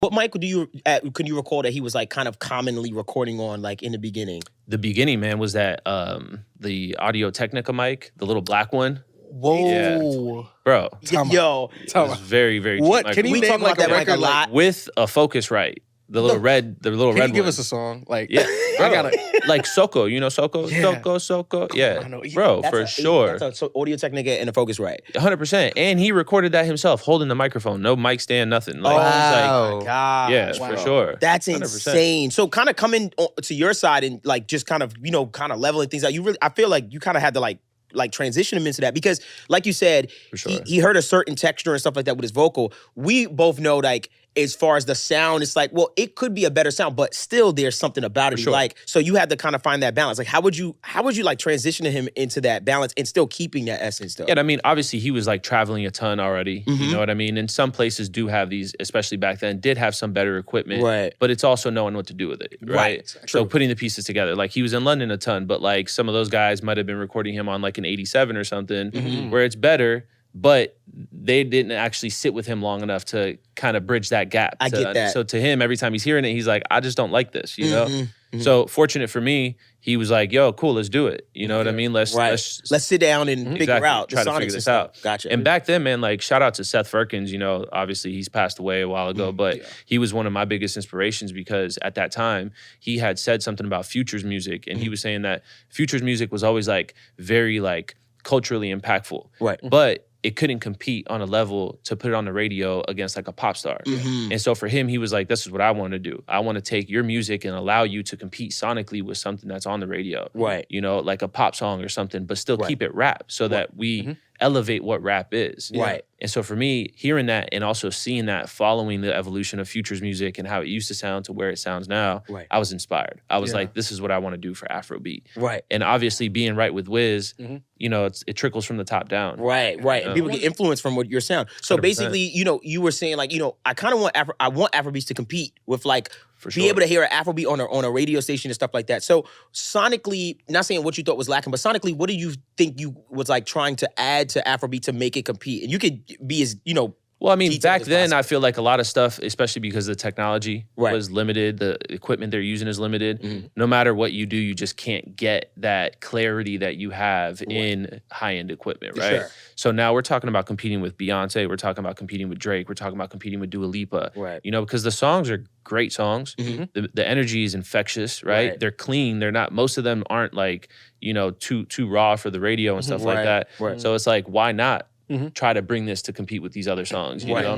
What mic can you recall that he was like kind of commonly recording on like in the beginning? The beginning, man, was that the Audio Technica mic, the little black one. Whoa. Yeah. Bro. Yo. It was very, very cheap. What? Can you name like a record a lot? With a Focusrite. The little red one. Can you give us a song? Like, yeah, bro. I gotta like Soko, you know Soko? Yeah. Soko. Yeah, I know. bro, for sure. That's a Audio Technica and a Focusrite. 100%. And he recorded that himself, holding the microphone, no mic stand, nothing. Like, oh my god! Yeah, for sure. That's 100%. insane. So, kind of coming to your side and like just kind of kind of leveling things out. I feel like you kind of had to like transition him into that because, like you said, he heard a certain texture and stuff like that with his vocal. We both know like. As far as the sound, it's like, well, it could be a better sound, but still there's something about it. Like, so you had to kind of find that balance. Like, how would you like transitioning him into that balance and still keeping that essence though? Yeah, I mean, obviously he was like traveling a ton already. You know what I mean? And some places do have these, especially back then, did have some better equipment. Right. But it's also knowing what to do with it. Right. So putting the pieces together. Like he was in London a ton, but like some of those guys might have been recording him on like an 87 or something where it's better. But they didn't actually sit with him long enough to kind of bridge that gap. I get that. So to him, every time he's hearing it, he's like, I just don't like this, you know? So fortunate for me, he was like, yo, cool, let's do it. You know what I mean? Let's sit down and figure out try to figure this out. Gotcha. And back then, man, like shout out to Seth Firkins, you know, obviously he's passed away a while ago, but he was one of my biggest inspirations because at that time, he had said something about Future's music. And he was saying that Future's music was always like very like culturally impactful. Right. But it couldn't compete on a level to put it on the radio against like a pop star. And so for him, he was like, this is what I want to do. I want to take your music and allow you to compete sonically with something that's on the radio. Right. You know, like a pop song or something, but still keep it rap so that we elevate what rap is. Right. And so for me, hearing that and also seeing that, following the evolution of Future's music and how it used to sound to where it sounds now, I was inspired. I was like, this is what I want to do for Afrobeat. Right. And obviously being right with Wiz, you know, it trickles from the top down. Right. And people get influenced from what your sound. So 100%. basically, you know, you were saying like, you know, I kind of want Afrobeats to compete with like, For sure. be able to hear an Afrobeat on a radio station and stuff like that. So sonically, not saying what you thought was lacking, but sonically, what do you think you was like trying to add to Afrobeat to make it compete? And you could be as, you know, well, I mean, back then, I feel like a lot of stuff, especially because the technology was limited, the equipment they're using is limited. No matter what you do, you just can't get that clarity that you have in high-end equipment, right? So now we're talking about competing with Beyonce, we're talking about competing with Drake, we're talking about competing with Dua Lipa, you know, because the songs are great songs. The energy is infectious, right? They're clean. They're not, most of them aren't like, you know, too raw for the radio and stuff like that. So it's like, why not? Try to bring this to compete with these other songs, you know?